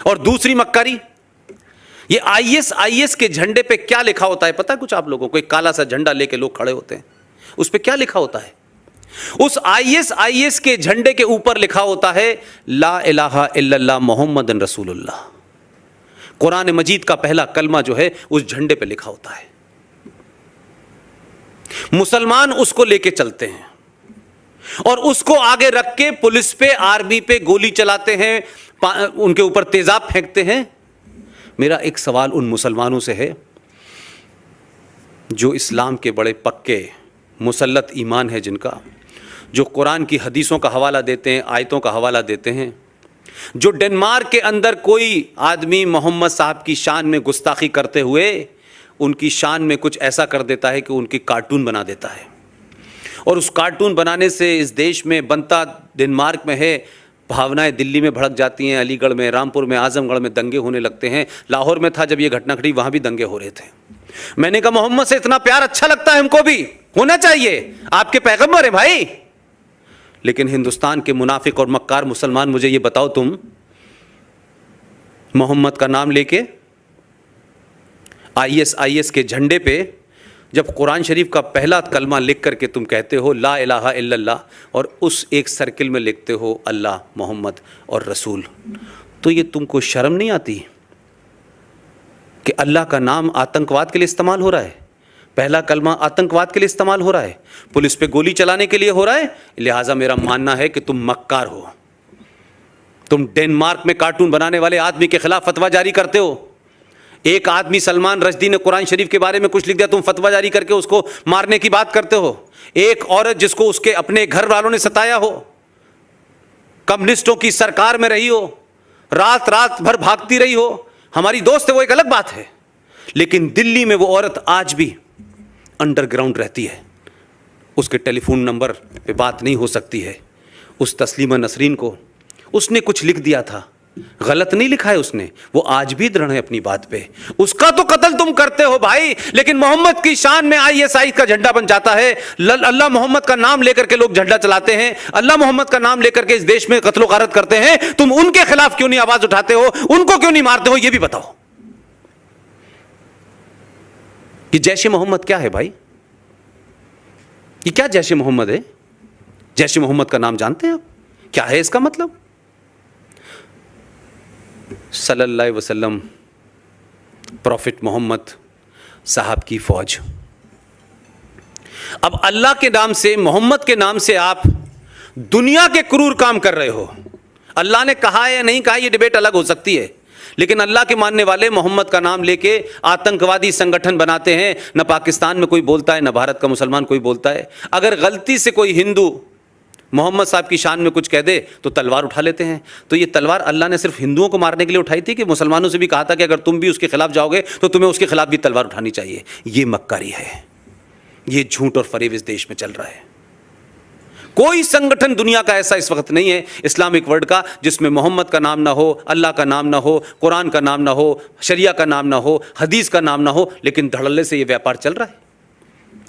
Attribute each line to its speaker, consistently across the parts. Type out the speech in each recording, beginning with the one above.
Speaker 1: और दूसरी मक्कारी, ये आईएस के झंडे पे क्या लिखा होता है पता है कुछ आप लोगों को? एक काला सा झंडा लेके लोग खड़े होते हैं, उस पे क्या लिखा होता है? उस आईएस के झंडे के ऊपर लिखा होता है ला इलाहा इल्लल्लाह मोहम्मदन रसूलुल्लाह। कुरान मजीद का पहला कलमा जो है उस झंडे पे लिखा होता है। मुसलमान उसको लेके चलते हैं और उसको आगे रख के पुलिस पे, आर्मी पे गोली चलाते हैं, उनके ऊपर तेजाब फेंकते हैं। मेरा एक सवाल उन मुसलमानों से है जो इस्लाम के बड़े पक्के मुसल्लत ईमान है, जिनका, जो कुरान की हदीसों का हवाला देते हैं, आयतों का हवाला देते हैं, जो डेनमार्क के अंदर कोई आदमी मोहम्मद साहब की शान में गुस्ताखी करते हुए उनकी शान में कुछ ऐसा कर देता है कि उनकी कार्टून बना देता है, और उस कार्टून बनाने से इस देश में बनता डेनमार्क में है, भावनाएं दिल्ली में भड़क जाती हैं, अलीगढ़ में, रामपुर में, आजमगढ़ में दंगे होने लगते हैं। लाहौर में था जब ये घटना घटी, वहां भी दंगे हो रहे थे। मैंने कहा मोहम्मद से इतना प्यार अच्छा लगता है, हमको भी होना चाहिए, आपके पैगंबर है भाई। लेकिन हिंदुस्तान के मुनाफिक और मक्कार मुसलमान, मुझे ये बताओ, तुम मोहम्मद का नाम लेके आईएस के झंडे पे जब कुरान शरीफ का पहला कलमा लिख करके तुम कहते हो ला इलाहा इल्लल्लाह, और उस एक सर्किल में लिखते हो अल्लाह, मोहम्मद और रसूल, तो ये तुमको शर्म नहीं आती कि अल्लाह का नाम आतंकवाद के लिए इस्तेमाल हो रहा है? पहला कलमा आतंकवाद के लिए इस्तेमाल हो रहा है, पुलिस पे गोली चलाने के लिए हो रहा है। लिहाजा मेरा मानना है कि तुम मक्कार हो। तुम डेनमार्क में कार्टून बनाने वाले आदमी के खिलाफ फतवा जारी करते हो। एक आदमी सलमान रश्दी ने कुरान शरीफ के बारे में कुछ लिख दिया, तुम फतवा जारी करके उसको मारने की बात करते हो। एक औरत जिसको उसके अपने घर वालों ने सताया हो, कम्युनिस्टों की सरकार में रही हो, रात रात भर भागती रही हो, हमारी दोस्त है वो एक अलग बात है, लेकिन दिल्ली में वो औरत आज भी अंडरग्राउंड रहती है, उसके टेलीफोन नंबर पे बात नहीं हो सकती है। उस तस्लीमा नसरीन को उसने कुछ लिख दिया था, गलत नहीं लिखा है उसने, वो आज भी दृढ़ है अपनी बात पे। उसका तो कत्ल तुम करते हो भाई, लेकिन मोहम्मद की शान में आईएसआई का झंडा बन जाता है। अल्लाह मोहम्मद का नाम लेकर के लोग झंडा चलाते हैं, अल्लाह मोहम्मद का नाम लेकर के इस देश में कत्लो गारत करते हैं। तुम उनके खिलाफ क्यों नहीं आवाज उठाते हो, उनको क्यों नहीं मारते हो, ये भी बताओ। ये जैश ए मोहम्मद क्या है भाई? ये क्या जैश ए मोहम्मद है? जैश ए मोहम्मद का नाम जानते हैं आप? क्या है इसका मतलब? सल्लल्लाहु अलैहि वसल्लम, प्रॉफिट मोहम्मद साहब की फौज। अब अल्लाह के नाम से, मोहम्मद के नाम से आप दुनिया के क्रूर काम कर रहे हो। अल्लाह ने कहा है या नहीं कहा, यह डिबेट अलग हो सकती है, लेकिन अल्लाह के मानने वाले मोहम्मद का नाम लेके आतंकवादी संगठन बनाते हैं। न पाकिस्तान में कोई बोलता है, न भारत का मुसलमान कोई बोलता है। अगर गलती से कोई हिंदू मोहम्मद साहब की शान में कुछ कह दे तो तलवार उठा लेते हैं। तो ये तलवार अल्लाह ने सिर्फ हिंदुओं को मारने के लिए उठाई थी कि मुसलमानों से भी कहा था कि अगर तुम भी उसके खिलाफ जाओगे तो तुम्हें उसके खिलाफ भी तलवार उठानी चाहिए? ये मक्कारी है, ये झूठ और फरेब इस देश में चल रहा है। कोई संगठन दुनिया का ऐसा इस वक्त नहीं है इस्लामिक वर्ल्ड का जिसमें मोहम्मद का नाम ना हो, अल्लाह का नाम ना हो, कुरान का नाम ना हो, शरिया का नाम ना हो, हदीस का नाम ना हो, लेकिन धड़ल्ले से ये व्यापार चल रहा है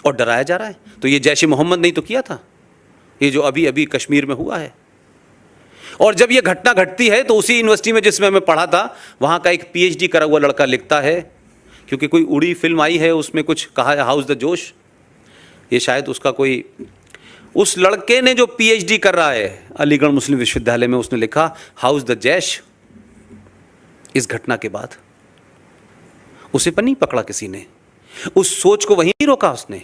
Speaker 1: और डराया जा रहा है। तो ये जैश ए मोहम्मद नहीं तो किया था, ये जो अभी अभी कश्मीर में हुआ है। और जब ये घटना घटती है तो उसी यूनिवर्सिटी में जिसमें मैं पढ़ा था, वहाँ का एक पीएचडी करा हुआ लड़का लिखता है, क्योंकि कोई उड़ी फिल्म आई है उसमें कुछ कहा है हाउस द जोश, ये शायद उसका कोई, उस लड़के ने जो पीएचडी कर रहा है अलीगढ़ मुस्लिम विश्वविद्यालय में, उसने लिखा हाउस द जैश। इस घटना के बाद उसे पर नहीं पकड़ा किसी ने, उस सोच को वहीं रोका उसने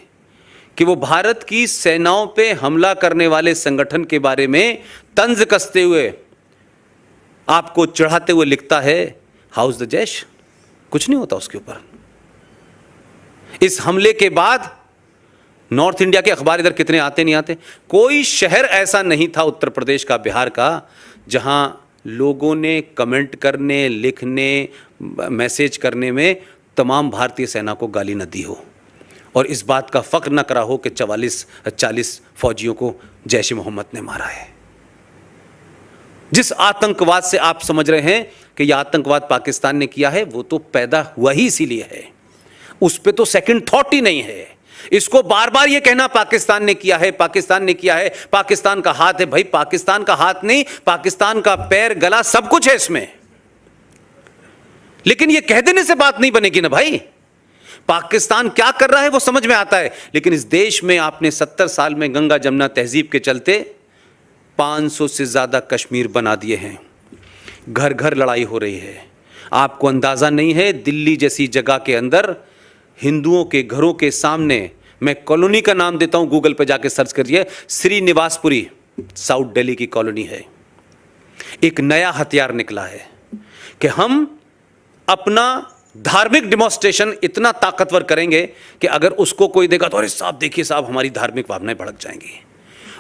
Speaker 1: कि वो भारत की सेनाओं पे हमला करने वाले संगठन के बारे में तंज कसते हुए, आपको चढ़ाते हुए लिखता है हाउस द जैश। कुछ नहीं होता उसके ऊपर। इस हमले के बाद नॉर्थ इंडिया के अखबार इधर कितने आते नहीं आते, कोई शहर ऐसा नहीं था उत्तर प्रदेश का, बिहार का, जहां लोगों ने कमेंट करने, लिखने, मैसेज करने में तमाम भारतीय सेना को गाली न दी हो और इस बात का फख्र न करा हो कि 40 फौजियों को जैश ए मोहम्मद ने मारा है। जिस आतंकवाद से आप समझ रहे हैं कि यह आतंकवाद पाकिस्तान ने किया है, वो तो पैदा हुआ ही इसीलिए है, उस पर तो सेकंड थॉट ही नहीं है। इसको बार बार ये कहना पाकिस्तान ने किया है, पाकिस्तान ने किया है, पाकिस्तान का हाथ है, भाई पाकिस्तान का हाथ नहीं, पाकिस्तान का पैर, गला, सब कुछ है इसमें। लेकिन ये कह देने से बात नहीं बनेगी ना भाई। पाकिस्तान क्या कर रहा है वो समझ में आता है, लेकिन इस देश में आपने 70 साल में गंगा जमुना तहजीब के चलते 500 से ज्यादा कश्मीर बना दिए हैं। घर घर लड़ाई हो रही है। आपको अंदाजा नहीं है, दिल्ली जैसी जगह के अंदर हिंदुओं के घरों के सामने, मैं कॉलोनी का नाम देता हूं, गूगल पे जाके सर्च करिए, श्रीनिवासपुरी, साउथ दिल्ली की कॉलोनी है। एक नया हथियार निकला है कि हम अपना धार्मिक डिमॉन्स्ट्रेशन इतना ताकतवर करेंगे कि अगर उसको कोई देगा तो अरे साहब देखिए साहब हमारी धार्मिक भावनाएं भड़क जाएंगी।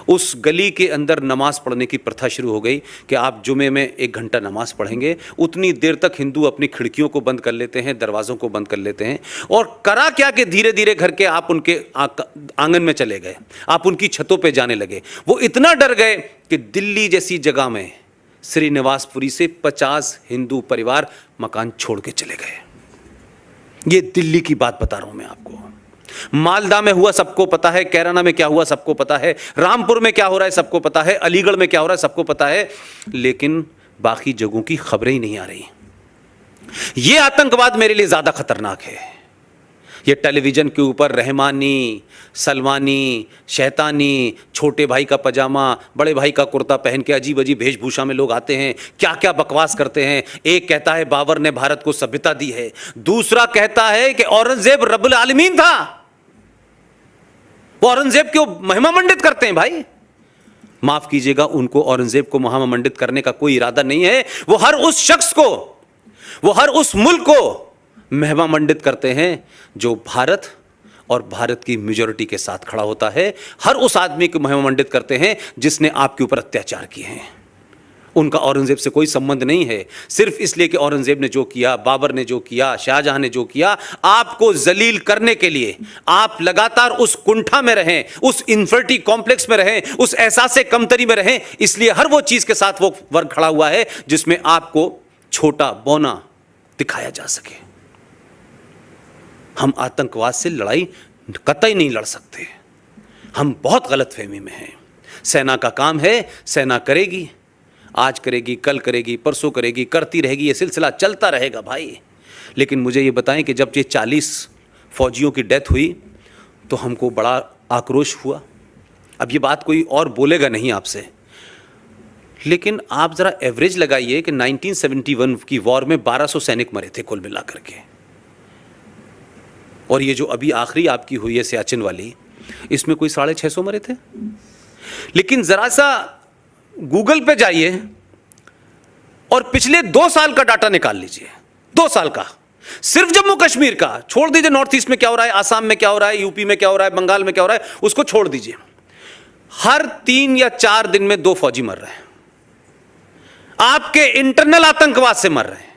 Speaker 1: उस गली के अंदर नमाज पढ़ने की प्रथा शुरू हो गई कि आप जुमे में 1 घंटा नमाज पढ़ेंगे। उतनी देर तक हिंदू अपनी खिड़कियों को बंद कर लेते हैं, दरवाज़ों को बंद कर लेते हैं, और करा क्या कि धीरे धीरे घर के आप उनके आंगन में चले गए, आप उनकी छतों पे जाने लगे। वो इतना डर गए कि दिल्ली जैसी जगह में श्रीनिवासपुरी से 50 हिंदू परिवार मकान छोड़ के चले गए। ये दिल्ली की बात बता रहा हूं मैं आपको। मालदा में हुआ सबको पता है, कैराना में क्या हुआ सबको पता है, रामपुर में क्या हो रहा है सबको पता है, अलीगढ़ में क्या हो रहा है सबको पता है, लेकिन बाकी जगहों की खबरें ही नहीं आ रही। ये आतंकवाद मेरे लिए ज्यादा खतरनाक है। ये टेलीविजन के ऊपर रहमानी, सलमानी, शैतानी, छोटे भाई का पजामा, बड़े भाई का कुर्ता पहन के अजीब अजीब वेशभूषा में लोग आते हैं, क्या क्या बकवास करते हैं। एक कहता है बाबर ने भारत को सभ्यता दी है, दूसरा कहता है कि औरंगजेब रब्बुल आलमीन था। वो औरंगजेब को महिमा मंडित करते हैं भाई। माफ कीजिएगा, उनको औरंगजेब को महिमा मंडित करने का कोई इरादा नहीं है। वो हर उस शख्स को, वो हर उस मुल्क को महिमा मंडित करते हैं जो भारत और भारत की मेजॉरिटी के साथ खड़ा होता है। हर उस आदमी को महिमा मंडित करते हैं जिसने आपके ऊपर अत्याचार किए हैं। उनका औरंगजेब से कोई संबंध नहीं है। सिर्फ इसलिए कि औरंगजेब ने जो किया, बाबर ने जो किया, शाहजहां ने जो किया, आपको जलील करने के लिए आप लगातार उस कुंठा में रहें, उस इंफर्टी कॉम्प्लेक्स में रहें, उस एहसासे कमतरी में रहें। इसलिए हर वो चीज के साथ वो वर्ग खड़ा हुआ है जिसमें आपको छोटा बौना दिखाया जा सके। हम आतंकवाद से लड़ाई कतई नहीं लड़ सकते। हम बहुत गलतफहमी में हैं। सेना का काम है, सेना करेगी, आज करेगी, कल करेगी, परसों करेगी, करती रहेगी, ये सिलसिला चलता रहेगा भाई। लेकिन मुझे ये बताएं कि जब ये 40 फौजियों की डेथ हुई तो हमको बड़ा आक्रोश हुआ। अब ये बात कोई और बोलेगा नहीं आपसे, लेकिन आप ज़रा एवरेज लगाइए कि 1971 की वॉर में 1200 सैनिक मरे थे कुल मिलाकर के, और ये जो अभी आखिरी आपकी हुई है सियाचिन वाली, इसमें कोई 650 मरे थे। लेकिन ज़रा सा गूगल पे जाइए और पिछले 2 साल का डाटा निकाल लीजिए, 2 साल का, सिर्फ जम्मू कश्मीर का, छोड़ दीजिए नॉर्थ ईस्ट में क्या हो रहा है, आसाम में क्या हो रहा है, यूपी में क्या हो रहा है, बंगाल में क्या हो रहा है, उसको छोड़ दीजिए। हर 3 या 4 दिन में 2 फौजी मर रहे हैं, आपके इंटरनल आतंकवाद से मर रहे हैं।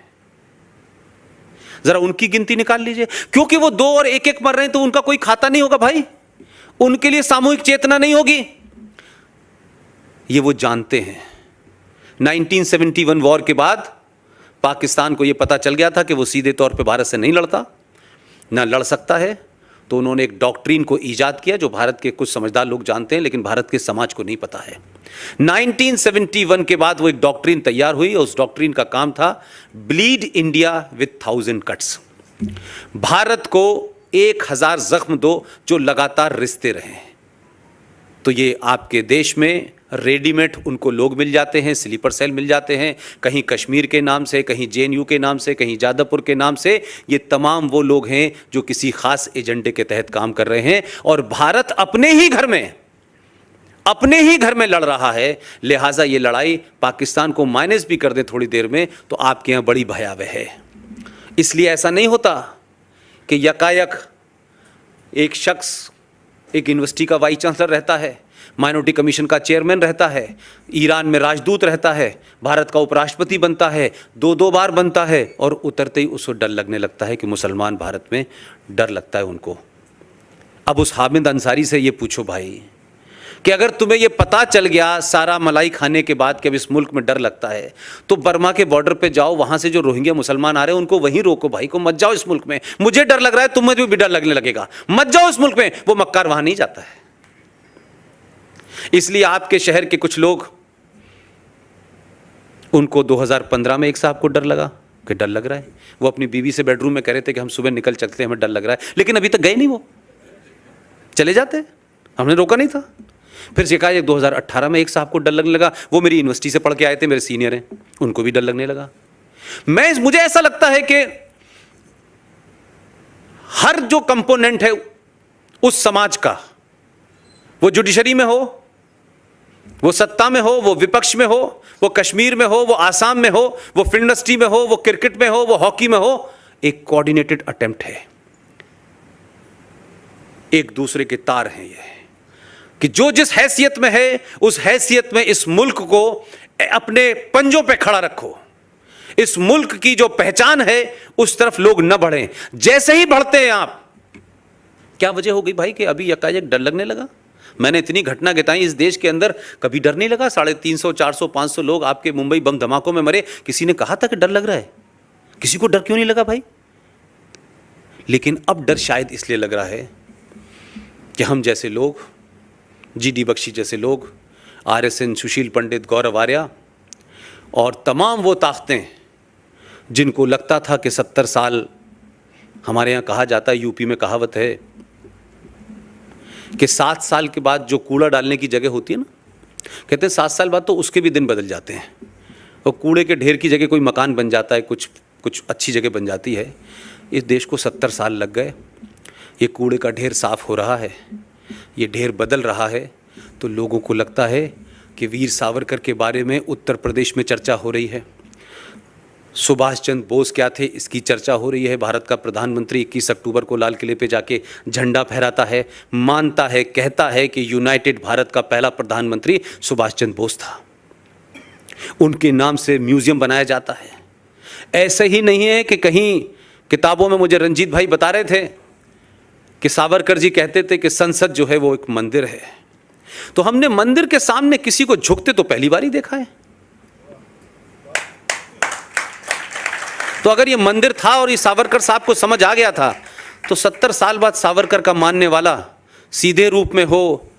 Speaker 1: जरा उनकी गिनती निकाल लीजिए, क्योंकि वो 2 और 1-1 मर रहे हैं तो उनका कोई खाता नहीं होगा भाई, उनके लिए सामूहिक चेतना नहीं होगी। ये वो जानते हैं। 1971 वॉर के बाद पाकिस्तान को यह पता चल गया था कि वो सीधे तौर पे भारत से नहीं लड़ता, ना लड़ सकता है, तो उन्होंने एक डॉक्ट्रिन को ईजाद किया जो भारत के कुछ समझदार लोग जानते हैं लेकिन भारत के समाज को नहीं पता है। 1971 के बाद वो एक डॉक्ट्रिन तैयार हुई और उस डॉक्ट्रिन का काम था bleed India with 1000 cuts. Bharat को 1000 जख्म दो जो लगातार रिश्ते रहे। तो ये आपके देश में रेडीमेड उनको लोग मिल जाते हैं, स्लीपर सेल मिल जाते हैं, कहीं कश्मीर के नाम से, कहीं जेएनयू के नाम से, कहीं जादवपुर के नाम से। ये तमाम वो लोग हैं जो किसी खास एजेंडे के तहत काम कर रहे हैं और भारत अपने ही घर में लड़ रहा है। लिहाजा ये लड़ाई पाकिस्तान को माइनस भी कर दे थोड़ी देर में तो आपके यहाँ बड़ी भयावह है। इसलिए ऐसा नहीं होता कि यकायक एक शख्स एक यूनिवर्सिटी का वाइस चांसलर रहता है, माइनॉरिटी कमीशन का चेयरमैन रहता है, ईरान में राजदूत रहता है, भारत का उपराष्ट्रपति बनता है, 2-2 बार बनता है और उतरते ही उसको डर लगने लगता है कि मुसलमान भारत में, डर लगता है उनको। अब उस हामिद अंसारी से ये पूछो भाई कि अगर तुम्हें ये पता चल गया सारा मलाई खाने के बाद कि अब इस मुल्क में डर लगता है तो बर्मा के बॉर्डर पे जाओ, वहां से जो रोहिंग्या मुसलमान आ रहे हैं उनको वहीं रोको भाई को, मत जाओ इस मुल्क में। मुझे डर लग रहा है, तुम्हें भी डर लगने लगेगा, मत जाओ इस मुल्क में। वो मक्कार वहां नहीं जाता है। इसलिए आपके शहर के कुछ लोग, उनको 2015 में एक साहब को डर लगा, कि डर लग रहा है। वो अपनी बीवी से बेडरूम में कह रहे थे कि हम सुबह निकल चलते हैं, हमें डर लग रहा है, लेकिन अभी तक गए नहीं, वो चले जाते, हमने रोका नहीं था। फिर शिकायत 2018 में एक साहब को डर लगने लगा, वो मेरी यूनिवर्सिटी से पढ़ के आए थे, मेरे सीनियर हैं, उनको भी डर लगने लगा। मुझे ऐसा लगता है कि हर जो कंपोनेंट है उस समाज का, वो जुडिशरी में हो, वो सत्ता में हो, वो विपक्ष में हो, वो कश्मीर में हो, वो आसाम में हो, वो फिल्म इंडस्ट्री में हो, वो क्रिकेट में हो, वो हॉकी में हो, एक कोऑर्डिनेटेड अटेम्प्ट है, एक दूसरे के तार हैं ये, कि जो जिस हैसियत में है उस हैसियत में इस मुल्क को अपने पंजों पे खड़ा रखो। इस मुल्क की जो पहचान है उस तरफ लोग न बढ़ें। जैसे ही बढ़ते हैं आप, क्या वजह हो गई भाई कि अभी यकायक डर लगने लगा? मैंने इतनी घटना गिताई इस देश के अंदर, कभी डर नहीं लगा। 350, 400, 500 लोग आपके मुंबई बम धमाकों में मरे, किसी ने कहा था कि डर लग रहा है? किसी को डर क्यों नहीं लगा भाई? लेकिन अब डर शायद इसलिए लग रहा है कि हम जैसे लोग, GD बख्शी जैसे लोग, RSN, सुशील पंडित, गौरव आर्या और तमाम वो ताकतें जिनको लगता था कि 70 साल, हमारे यहाँ कहा जाता है, यूपी में कहावत है कि 7 साल के बाद जो कूड़ा डालने की जगह होती है ना, कहते हैं 7 साल बाद तो उसके भी दिन बदल जाते हैं, और कूड़े के ढेर की जगह कोई मकान बन जाता है, कुछ अच्छी जगह बन जाती है। इस देश को 70 साल लग गए, ये कूड़े का ढेर साफ हो रहा है, ये ढेर बदल रहा है। तो लोगों को लगता है कि वीर सावरकर के बारे में उत्तर प्रदेश में चर्चा हो रही है, सुभाष चंद्र बोस क्या थे इसकी चर्चा हो रही है। भारत का प्रधानमंत्री 21 अक्टूबर को लाल किले पे जाके झंडा फहराता है, मानता है, कहता है कि यूनाइटेड भारत का पहला प्रधानमंत्री सुभाष चंद्र बोस था, उनके नाम से म्यूजियम बनाया जाता है। ऐसे ही नहीं है कि कहीं किताबों में मुझे रंजीत भाई बता रहे थे कि सावरकर जी कहते थे कि संसद जो है वो एक मंदिर है। तो हमने मंदिर के सामने किसी को झुकते तो पहली बार ही देखा है। तो अगर ये मंदिर था और ये सावरकर साहब को समझ आ गया था, तो 70 साल बाद सावरकर का मानने वाला सीधे रूप में हो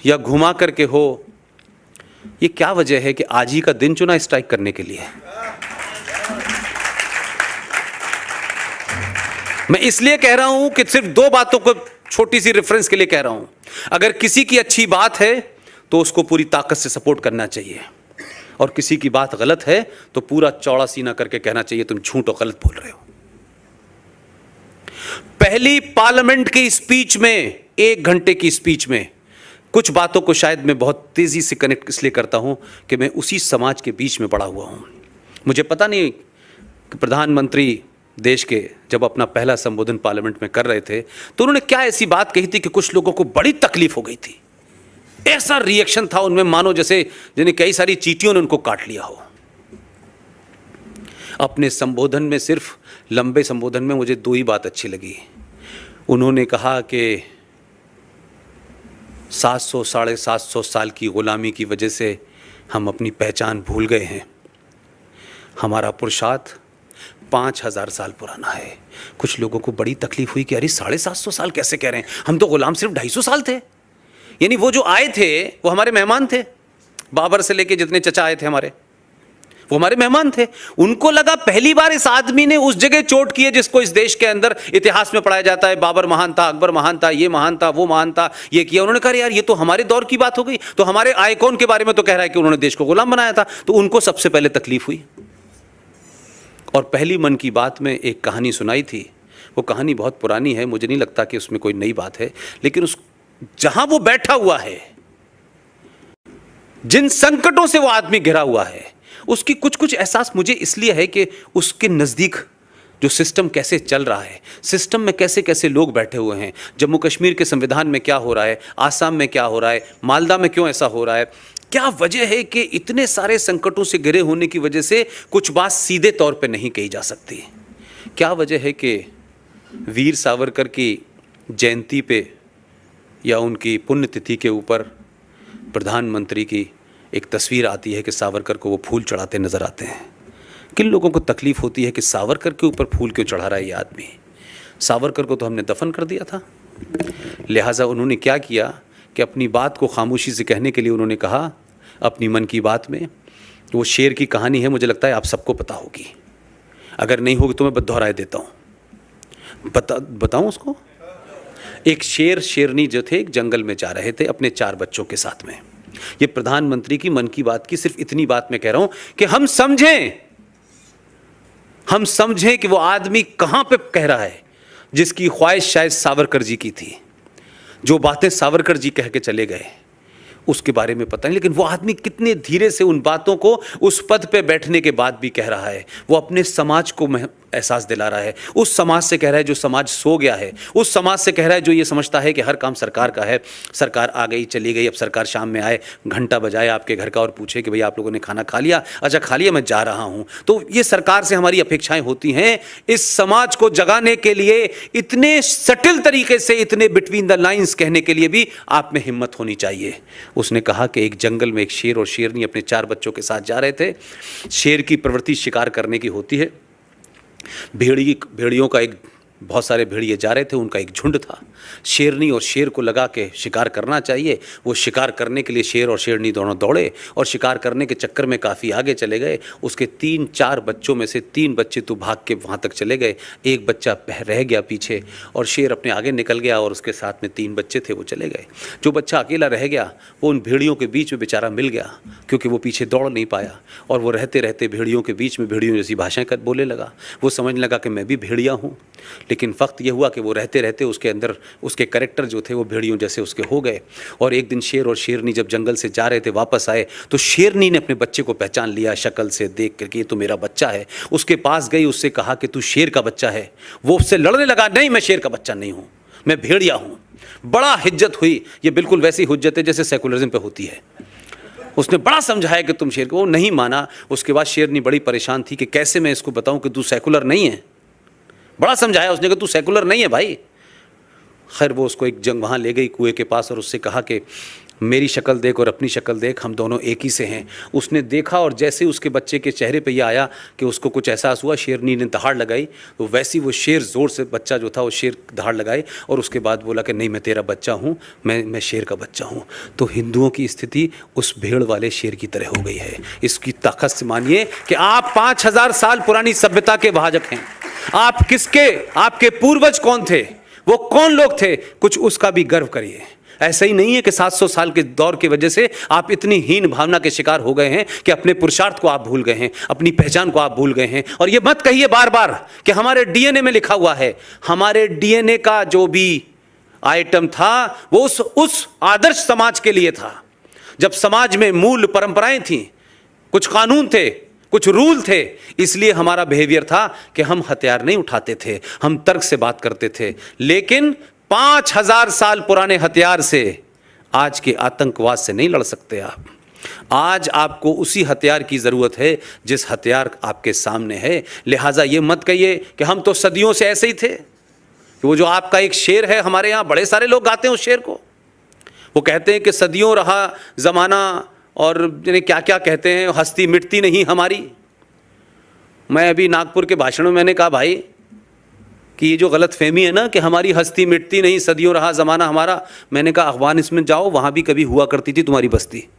Speaker 1: या घुमा करके हो, ये क्या वजह है कि आज ही का दिन चुना स्ट्राइक करने के लिए? मैं इसलिए कह रहा हूं कि सिर्फ 2 बातों को छोटी सी रेफरेंस के लिए कह रहा हूं। अगर किसी की अच्छी बात है तो उसको पूरी ताकत से सपोर्ट करना चाहिए, और किसी की बात गलत है तो पूरा चौड़ा सीना करके कहना चाहिए तुम झूठ और गलत बोल रहे हो। पहली पार्लियामेंट की स्पीच में, 1 घंटे की स्पीच में, कुछ बातों को शायद मैं बहुत तेजी से कनेक्ट इसलिए करता हूं कि मैं उसी समाज के बीच में बड़ा हुआ हूं। मुझे पता नहीं कि प्रधानमंत्री देश के जब अपना पहला संबोधन पार्लियामेंट में कर रहे थे तो उन्होंने क्या ऐसी बात कही थी कि कुछ लोगों को बड़ी तकलीफ हो गई थी। ऐसा रिएक्शन था उनमें मानो जैसे जिन्हें कई सारी चींटियों ने उनको काट लिया हो। अपने संबोधन में, सिर्फ लंबे संबोधन में, मुझे 2 ही बात अच्छी लगी। उन्होंने कहा कि 700 साढ़े 700 साल की गुलामी की वजह से हम अपनी पहचान भूल गए हैं। हमारा पुरुषार्थ 5000 साल पुराना है। कुछ लोगों को बड़ी तकलीफ हुई कि अरे 750 साल कैसे कह रहे हैं, हम तो गुलाम सिर्फ 250 साल थे। यानी वो जो आए थे वो हमारे मेहमान थे, बाबर से लेके जितने चचा आए थे हमारे, वो हमारे मेहमान थे। उनको लगा पहली बार इस आदमी ने उस जगह चोट की है जिसको इस देश के अंदर इतिहास में पढ़ाया जाता है। बाबर महान था, अकबर महान था, ये महान था, वो महान था, ये किया। उन्होंने कहा यार ये तो हमारे दौर की बात हो गई, तो हमारे आइकॉन के बारे में तो कह रहा है कि उन्होंने देश को गुलाम बनाया था। तो उनको सबसे पहले तकलीफ हुई। और पहली मन की बात में एक कहानी सुनाई थी। वो कहानी बहुत पुरानी है, मुझे नहीं लगता कि उसमें कोई नई बात है, लेकिन उस जहां वो बैठा हुआ है, जिन संकटों से वो आदमी घिरा हुआ है, उसकी कुछ एहसास मुझे इसलिए है कि उसके नजदीक जो सिस्टम कैसे चल रहा है, सिस्टम में कैसे कैसे लोग बैठे हुए हैं, जम्मू कश्मीर के संविधान में क्या हो रहा है, आसाम में क्या हो रहा है, मालदा में क्यों ऐसा हो रहा है, क्या वजह है कि इतने सारे संकटों से घिरे होने की वजह से कुछ बात सीधे तौर पे नहीं कही जा सकती। क्या वजह है कि वीर सावरकर की जयंती पे या उनकी पुण्यतिथि के ऊपर प्रधानमंत्री की एक तस्वीर आती है कि सावरकर को वो फूल चढ़ाते नज़र आते हैं। किन लोगों को तकलीफ़ होती है कि सावरकर के ऊपर फूल क्यों चढ़ा रहा है ये आदमी? सावरकर को तो हमने दफन कर दिया था। लिहाजा उन्होंने क्या किया कि अपनी बात को खामोशी से कहने के लिए उन्होंने कहा अपनी मन की बात में, वो शेर की कहानी है, मुझे लगता है आप सबको पता होगी। अगर नहीं होगी तो मैं दोहराए देता हूँ। बताऊँ उसको। एक शेर शेरनी जो थे एक जंगल में जा रहे थे अपने 4 बच्चों के साथ में। ये प्रधानमंत्री की मन की बात की सिर्फ इतनी बात मैं कह रहा हूं कि हम समझें कि वो आदमी कहां पे कह रहा है, जिसकी ख्वाहिश शायद सावरकर जी की थी। जो बातें सावरकर जी कह के चले गए उसके बारे में पता नहीं, लेकिन वो आदमी कितने धीरे से उन बातों को उस पद पे बैठने के बाद भी कह रहा है। वो अपने समाज को एहसास दिला रहा है। उस समाज से कह रहा है जो समाज सो गया है, उस समाज से कह रहा है जो ये समझता है कि हर काम सरकार का है, सरकार आ गई चली गई, अब सरकार शाम में आए, घंटा बजाए आपके घर का और पूछे कि भाई आप लोगों ने खाना खा लिया, अच्छा खा लिया, मैं जा रहा हूँ। तो ये सरकार से हमारी अपेक्षाएं होती हैं। इस समाज को जगाने के लिए इतने सटिल तरीके से, इतने बिटवीन द लाइन्स कहने के लिए भी आप में हिम्मत होनी चाहिए। उसने कहा कि एक जंगल में एक शेर और शेरनी अपने 4 बच्चों के साथ जा रहे थे। शेर की प्रवृत्ति शिकार करने की होती है। भेड़ियों का एक बहुत सारे भेड़िए जा रहे थे, उनका एक झुंड था। शेरनी और शेर को लगा के शिकार करना चाहिए। वो शिकार करने के लिए शेर और शेरनी दोनों दौड़े और शिकार करने के चक्कर में काफ़ी आगे चले गए। उसके 3-4 बच्चों में से 3 बच्चे तो भाग के वहाँ तक चले गए, एक बच्चा रह गया पीछे और शेर अपने आगे निकल गया और उसके साथ में 3 बच्चे थे वो चले गए। जो बच्चा अकेला रह गया वो उन भेड़ियों के बीच में बेचारा मिल गया, क्योंकि वो पीछे दौड़ नहीं पाया और वो रहते रहते भेड़ियों के बीच में भेड़ियों जैसी भाषाएं बोलने लगा। वो समझने लगा कि मैं भी भेड़िया हूँ। लेकिन वक्त ये हुआ कि वो रहते रहते उसके अंदर उसके कैरेक्टर जो थे वो भेड़ियों जैसे उसके हो गए। और एक दिन शेर और शेरनी जब जंगल से जा रहे थे, वापस आए, तो शेरनी ने अपने बच्चे को पहचान लिया शक्ल से देख करके, ये तो मेरा बच्चा है। उसके पास गई, उससे कहा कि तू शेर का बच्चा है। वो उससे लड़ने लगा, नहीं मैं शेर का बच्चा नहीं हूँ, मैं भेड़िया हूँ। बड़ा हिज्जत हुई। ये बिल्कुल वैसी हुज्जत है जैसे सेकुलरिज्म पे होती है। उसने बड़ा समझाया कि तुम शेर को, वो नहीं माना। उसके बाद शेरनी बड़ी परेशान थी कि कैसे मैं इसको बताऊं कि तू सेकुलर नहीं है। बड़ा समझाया उसने कि तू सेकुलर नहीं है भाई। खैर वो उसको एक जंग वहाँ ले गई कुएं के पास और उससे कहा कि मेरी शक्ल देख और अपनी शक्ल देख, हम दोनों एक ही से हैं। उसने देखा और जैसे उसके बच्चे के चेहरे पे ये आया कि उसको कुछ एहसास हुआ, शेरनी ने दहाड़ लगाई। तो वैसी वो शेर ज़ोर से, बच्चा जो था वो शेर दहाड़ लगाए और उसके बाद बोला कि नहीं मैं तेरा बच्चा हूँ, मैं शेर का बच्चा हूँ। तो हिंदुओं की स्थिति उस भेड़ वाले शेर की तरह हो गई है। इसकी ताकत से मानिए कि आप 5000 साल पुरानी सभ्यता के भाजक हैं। आप किसके, आपके पूर्वज कौन थे, वो कौन लोग थे, कुछ उसका भी गर्व करिए। ऐसा ही नहीं है कि 700 साल के दौर की वजह से आप इतनी हीन भावना के शिकार हो गए हैं कि अपने पुरुषार्थ को आप भूल गए हैं, अपनी पहचान को आप भूल गए हैं। और ये मत कहिए बार बार कि हमारे डीएनए में लिखा हुआ है। हमारे डीएनए का जो भी आइटम था वो उस आदर्श समाज के लिए था, जब समाज में मूल परंपराएं थी, कुछ कानून थे, कुछ रूल थे। इसलिए हमारा बिहेवियर था कि हम हथियार नहीं उठाते थे, हम तर्क से बात करते थे। लेकिन 5000 साल पुराने हथियार से आज के आतंकवाद से नहीं लड़ सकते आप। आज आपको उसी हथियार की ज़रूरत है जिस हथियार आपके सामने है। लिहाजा ये मत कहिए कि हम तो सदियों से ऐसे ही थे। वो जो आपका एक शेर है, हमारे यहाँ बड़े सारे लोग गाते हैं उस शेर को। वो कहते हैं कि सदियों रहा ज़माना और क्या क्या कहते हैं, हस्ती मिटती नहीं हमारी। मैं अभी नागपुर के भाषण में मैंने कहा भाई कि ये जो गलत फहमी है ना कि हमारी हस्ती मिटती नहीं, सदियों रहा ज़माना हमारा, मैंने कहा अफगानिस्तान में जाओ, वहाँ भी कभी हुआ करती थी तुम्हारी बस्ती।